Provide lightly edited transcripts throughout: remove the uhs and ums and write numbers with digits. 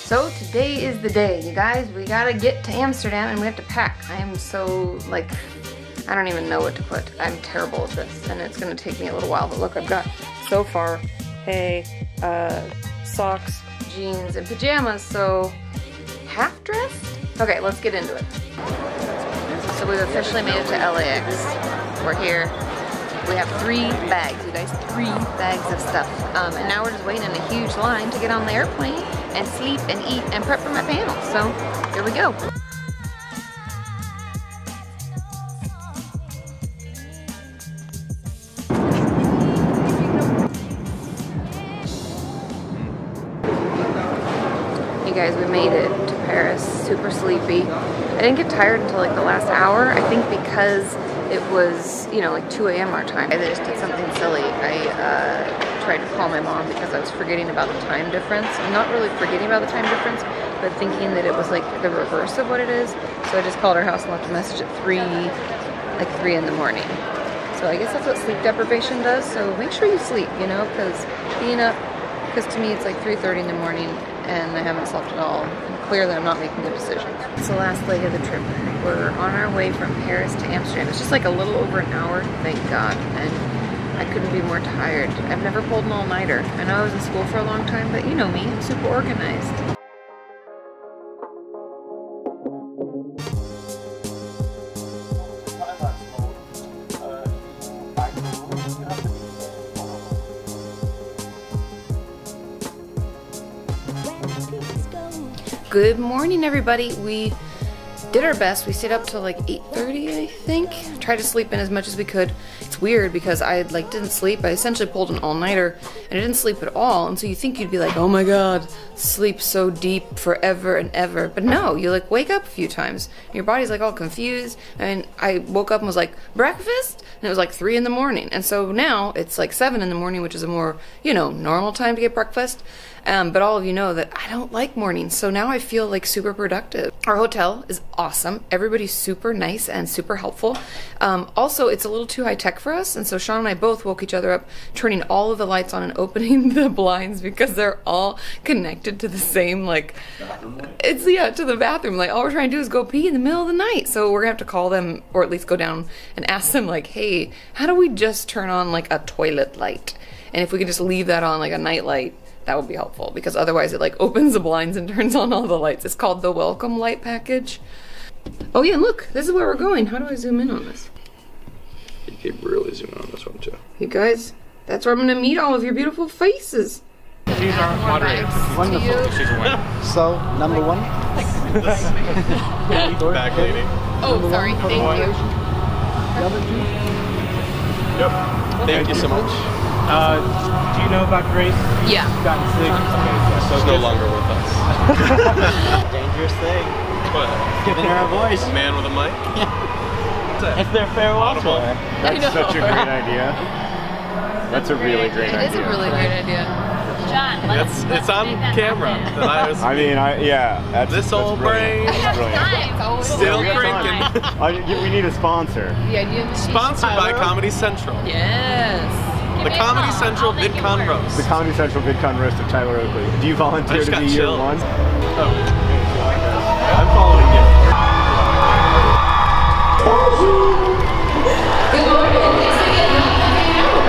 So today is the day, you guys. We gotta get to Amsterdam and we have to pack. I am so, like, I don't even know what to put. I'm terrible at this and it's gonna take me a little while, but look, I've got so far, hey, socks, jeans, and pajamas, so half dressed? Okay, let's get into it. So we've officially made it to LAX. We're here. We have 3 bags, you guys, 3 bags of stuff. And now we're just waiting in a huge line to get on the airplane and sleep and eat and prep for my panel. So here we go. You guys, we made it to Paris, super sleepy. I didn't get tired until like the last hour, I think because it was, you know, like 2 a.m. our time. I just did something silly. I tried to call my mom because I was forgetting about the time difference. I'm not really forgetting about the time difference, but thinking that it was like the reverse of what it is. So I just called her house and left a message at 3 in the morning. So I guess that's what sleep deprivation does. So make sure you sleep, you know, because being up, because to me it's like 3:30 in the morning and I haven't slept at all. And clearly I'm not making good decisions. It's the last leg of the trip. We're on our way from Paris to Amsterdam. It's just like a little over an hour, thank God. And I couldn't be more tired. I've never pulled an all-nighter. I know I was in school for a long time, but you know me, I'm super organized. Good morning, everybody. We did our best. We stayed up till like 8:30, I think. Tried to sleep in as much as we could. It's weird because I like didn't sleep. I essentially pulled an all-nighter and I didn't sleep at all. And so you think you'd be like, oh my God, sleep so deep forever and ever. But no, you like wake up a few times. And your body's like all confused. And I woke up and was like, breakfast? And it was like 3 in the morning. And so now it's like 7 in the morning, which is a more, you know, normal time to get breakfast. But all of you know that I don't like mornings, so now I feel like super productive. Our hotel is awesome. Everybody's super nice and super helpful. Also, it's a little too high tech for us, and so Sean and I both woke each other up turning all of the lights on and opening the blinds because they're all connected to the same, like, it's, yeah, to the bathroom. Like, all we're trying to do is go pee in the middle of the night. So we're gonna have to call them, or at least go down and ask them, like, hey, how do we just turn on, like, a toilet light? And if we could just leave that on, like, a night light, that would be helpful, because otherwise it like opens the blinds and turns on all the lights. It's called the welcome light package. Oh yeah, look, this is where we're going. How do I zoom in on this? You can really zoom in on this one too. You guys, that's where I'm gonna meet all of your beautiful faces. She's our moderator. Wonderful. She's a winner. So, number 1. Back lady. Oh, sorry, thank you. The other 2? Yep. Thank you so much. Do you know about Grace? Yeah. Gotten sick? Okay, so she's no longer with us. Dangerous thing. What? Giving her a voice. A man with a mic? Yeah. It's their farewell tour. That's such a great idea. That's a really great idea. It is a really great idea. John, It's on camera. Yeah. That's, this old brain. Still cranking. We need a sponsor. Yeah, you have Sponsored by Comedy Central. Yes. The Comedy Central Vidcon Roast. The Comedy Central Vidcon Roast of Tyler Oakley. Do you volunteer to be year 1? Oh. I'm following you. Good morning. Thanks for getting up and hanging out with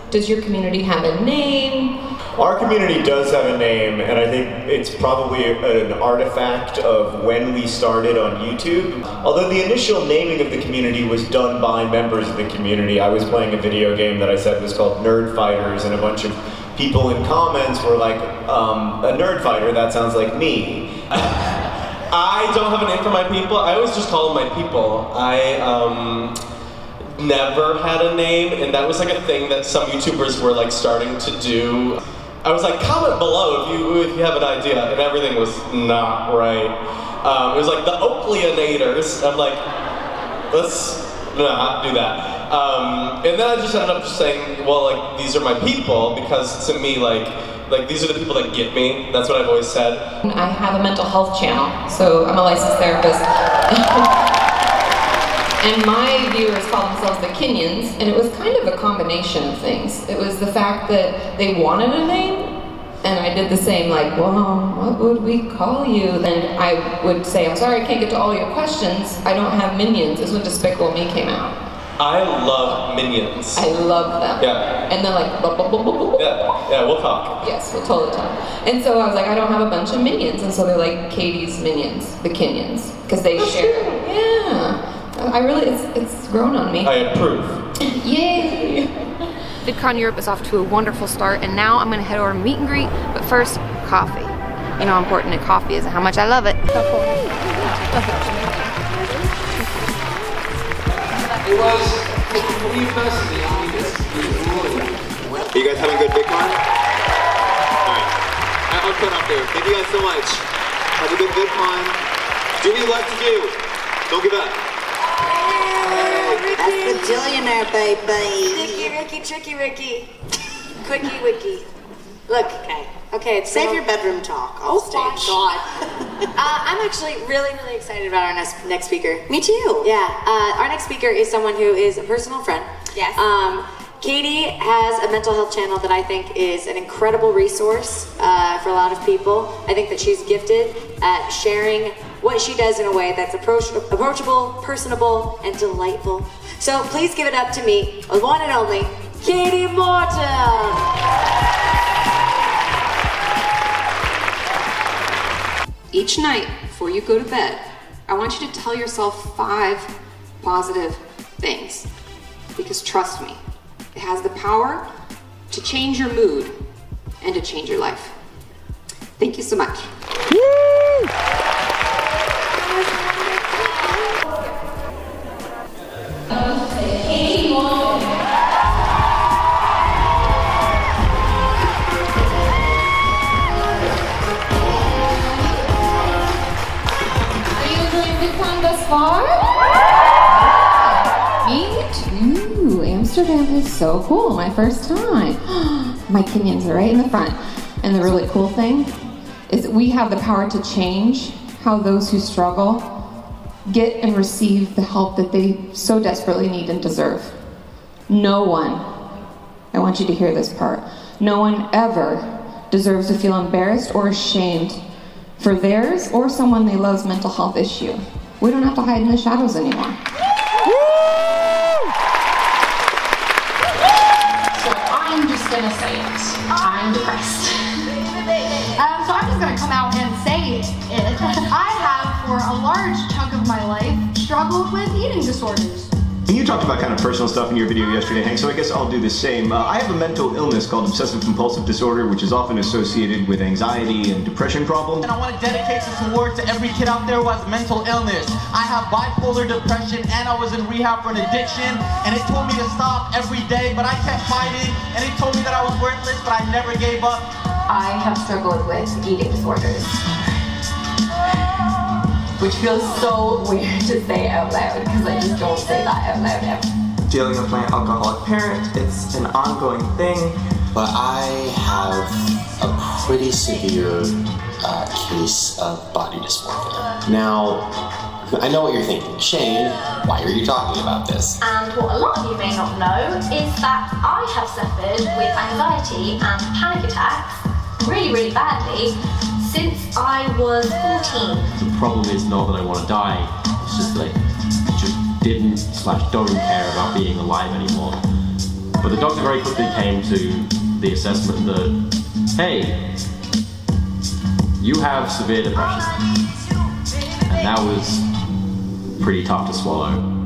us. Does your community have a name? Our community does have a name, and I think it's probably an artifact of when we started on YouTube. Although the initial naming of the community was done by members of the community. I was playing a video game that I said was called Nerd Fighters, and a bunch of people in comments were like, a nerd fighter, that sounds like me. I don't have a name for my people. I always just call them my people. I never had a name, and that was like a thing that some YouTubers were like starting to do. I was like, comment below if you have an idea, and everything was not right. It was like the Oakleyanators. I'm like, let's not do that. And then I just ended up saying, well, like, these are my people, because to me, like these are the people that get me. That's what I've always said. I have a mental health channel, so I'm a licensed therapist. And my viewers call themselves the Kenyans, and it was kind of a combination of things. It was the fact that they wanted a name, And I did the same, like, well, what would we call you? And I would say, I'm sorry, I can't get to all your questions. I don't have minions. This is when Despicable Me came out. I love Minions. I love them. Yeah. And they're like, blah, blah, blah, blah, blah. Yeah, we'll talk. Yes, we'll totally talk. And so I was like, I don't have a bunch of minions. And so they're like Katie's minions, the Kenyans, because they share. Yeah. I really, it's grown on me. I approve. Yay! VidCon Europe is off to a wonderful start, and now I'm gonna head over to meet and greet, but first, coffee. You know how important coffee is and how much I love it. It was pretty fascinating. Are you guys having a good VidCon? Alright. I'll cut off there. Thank you guys so much. Have a good VidCon. Do what you like to do. Don't give up. That's the billionaire, baby. Tricky, Ricky, tricky, Ricky. Quickie, wiki. Look, okay. Save your bedroom talk off stage. Oh my God. I'm actually really excited about our next speaker. Me too. Yeah, our next speaker is someone who is a personal friend. Yes. Katie has a mental health channel that I think is an incredible resource for a lot of people. I think that she's gifted at sharing what she does in a way that's approachable, personable, and delightful. So please give it up to me, the one and only, Kati Morton! Each night before you go to bed, I want you to tell yourself 5 positive things. Because trust me, it has the power to change your mood and to change your life. Thank you so much. Me too. Amsterdam is so cool. My first time. My Kenyans are right in the front. And the really cool thing is that we have the power to change how those who struggle get and receive the help that they so desperately need and deserve. No one, I want you to hear this part, no one ever deserves to feel embarrassed or ashamed for theirs or someone they love's mental health issue. We don't have to hide in the shadows anymore. So I'm just gonna say it. I'm depressed. So I'm just gonna come out and say it. I have, for a large chunk of my life, struggled with eating disorders. And you talked about kind of personal stuff in your video yesterday, Hank, so I guess I'll do the same. I have a mental illness called obsessive compulsive disorder, which is often associated with anxiety and depression problems. And I want to dedicate this award to every kid out there who has mental illness. I have bipolar depression and I was in rehab for an addiction, and it told me to stop every day, but I kept fighting, and it told me that I was worthless, but I never gave up. I have struggled with eating disorders, which feels so weird to say out loud because I just don't say that out loud ever. Dealing with my alcoholic parent, it's an ongoing thing. But I have a pretty severe case of body dysmorphia. Now, I know what you're thinking. Shane, why are you talking about this? And what a lot of you may not know is that I have suffered with anxiety and panic attacks really badly since I was 14. The problem is not that I want to die, it's just that I just didn't/don't care about being alive anymore. But the doctor very quickly came to the assessment that, hey, you have severe depression. And that was pretty tough to swallow.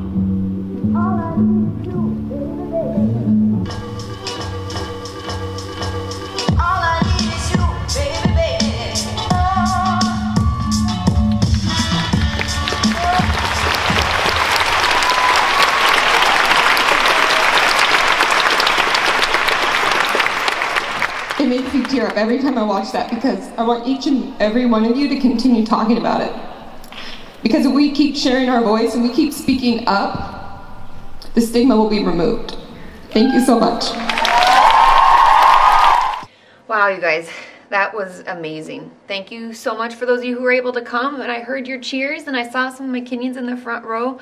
It makes me tear up every time I watch that because I want each and every one of you to continue talking about it. Because if we keep sharing our voice and we keep speaking up, the stigma will be removed. Thank you so much. Wow, you guys, that was amazing. Thank you so much for those of you who were able to come, and I heard your cheers and I saw some of my Kenyans in the front row.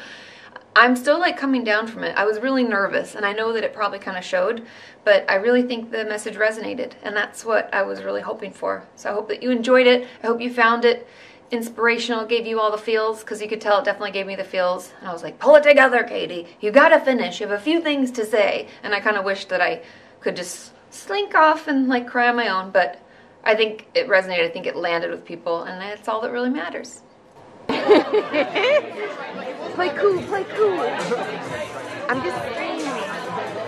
I'm still like coming down from it. I was really nervous, and I know that it probably kind of showed, but I really think the message resonated, and that's what I was really hoping for. So I hope that you enjoyed it. I hope you found it inspirational, gave you all the feels, because you could tell it definitely gave me the feels. And I was like, pull it together, Katie. You gotta finish. You have a few things to say. And I kind of wish that I could just slink off and like cry on my own, but I think it resonated. I think it landed with people, and that's all that really matters. Play cool, play cool. I'm just saying.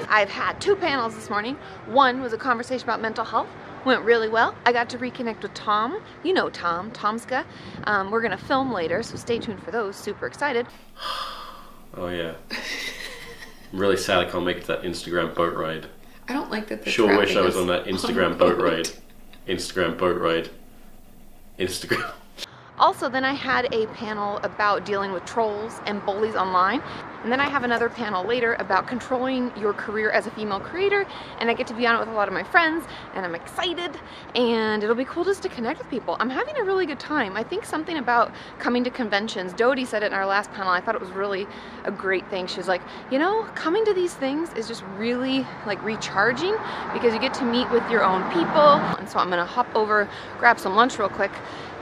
I've had 2 panels this morning. One was a conversation about mental health. Went really well. I got to reconnect with Tom. You know Tom, Tomska. We're gonna film later, so stay tuned for those. Super excited. Oh yeah. I'm really sad I can't make it to that Instagram boat ride. I don't like that. Sure wish I was on that Instagram boat ride. Instagram boat ride. Instagram. Also, then I had a panel about dealing with trolls and bullies online. And then I have another panel later about controlling your career as a female creator. And I get to be on it with a lot of my friends, and I'm excited. And it'll be cool just to connect with people. I'm having a really good time. I think something about coming to conventions, Dodie said it in our last panel, I thought it was really a great thing. She was like, you know, coming to these things is just really like recharging, because you get to meet with your own people. And so I'm gonna hop over, grab some lunch real quick,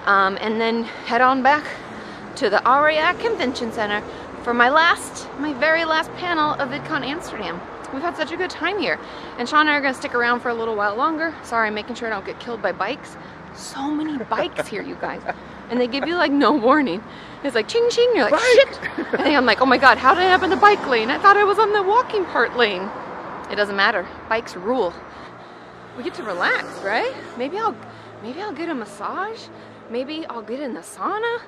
and then head on back to the Aria Convention Center for my very last panel of Vidcon Amsterdam. We've had such a good time here. And Sean and I are gonna stick around for a little while longer. Sorry, I'm making sure I don't get killed by bikes. So many bikes here, you guys. And they give you like no warning. It's like ching ching, you're like, shit. And then I'm like, oh my God, how did I have in the bike lane? I thought I was on the walking part lane. It doesn't matter, bikes rule. We get to relax, right? Maybe I'll get a massage. Maybe I'll get in the sauna.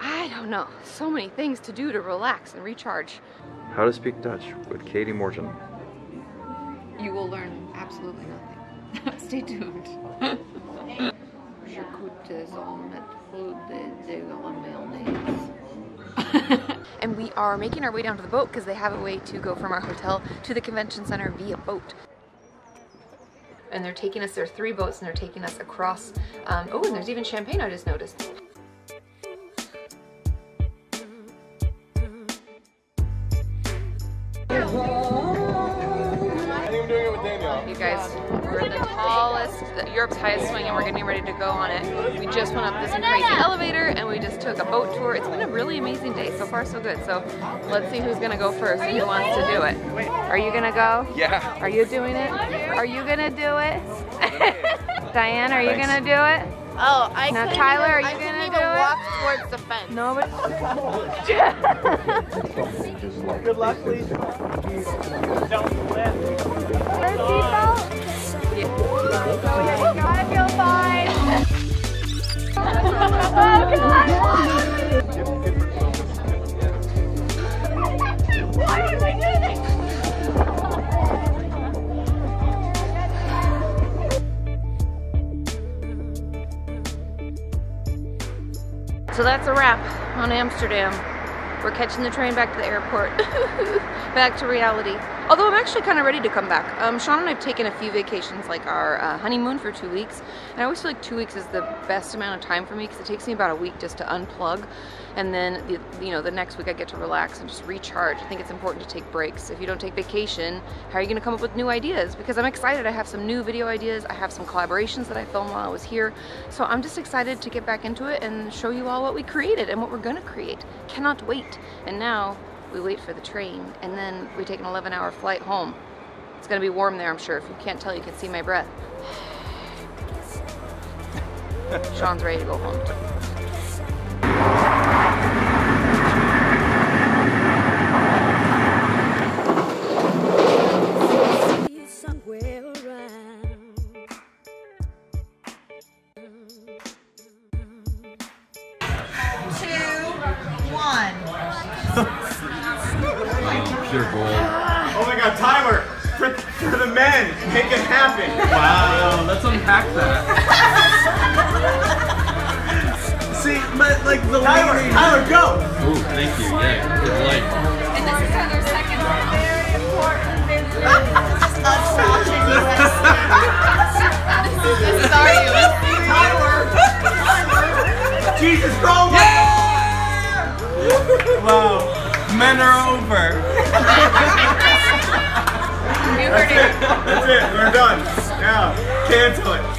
I don't know. So many things to do to relax and recharge. How to speak Dutch with Kati Morton. You will learn absolutely nothing. Stay tuned. And we are making our way down to the boat because they have a way to go from our hotel to the convention center via boat. And they're taking us, there are 3 boats, and they're taking us across. Oh, and there's even champagne, I just noticed. You guys, we're in the tallest, Europe's highest swing, and we're getting ready to go on it. We just went up this crazy elevator, and we just took a boat tour. It's been a really amazing day. So far, so good. So let's see who's gonna go first and who wants to do it. Are you gonna go? Yeah. Are you doing it? Are you gonna do it? Diane, are you gonna do it? Oh, I now, Tyler, are you gonna do it? Walk towards the fence. No, but good luck, please. Don't slip. I feel fine. Why did we do this? So that's a wrap on Amsterdam. We're catching the train back to the airport. Back to reality. Although I'm actually kind of ready to come back. Sean and I have taken a few vacations, like our honeymoon for 2 weeks. And I always feel like 2 weeks is the best amount of time for me because it takes me about a week just to unplug. And then, the next week I get to relax and just recharge. I think it's important to take breaks. If you don't take vacation, how are you gonna come up with new ideas? Because I'm excited, I have some new video ideas. I have some collaborations that I filmed while I was here. So I'm just excited to get back into it and show you all what we created and what we're gonna create. Cannot wait. And now, we wait for the train, and then we take an 11-hour flight home. It's gonna be warm there, I'm sure. If you can't tell, you can see my breath. Sean's ready to go home. Pure gold. Oh my God, Tyler! For the men, make it happen. Wow, let's unpack that. See, but like the Tyler, go! Ooh, thank you. Yeah, good light. And this is our second very important business. This is us watching USC. This is the Star USC. Tyler! Jesus, bro! Yeah! Wow. Men are over. You heard it. That's it. We're done. Now, cancel it.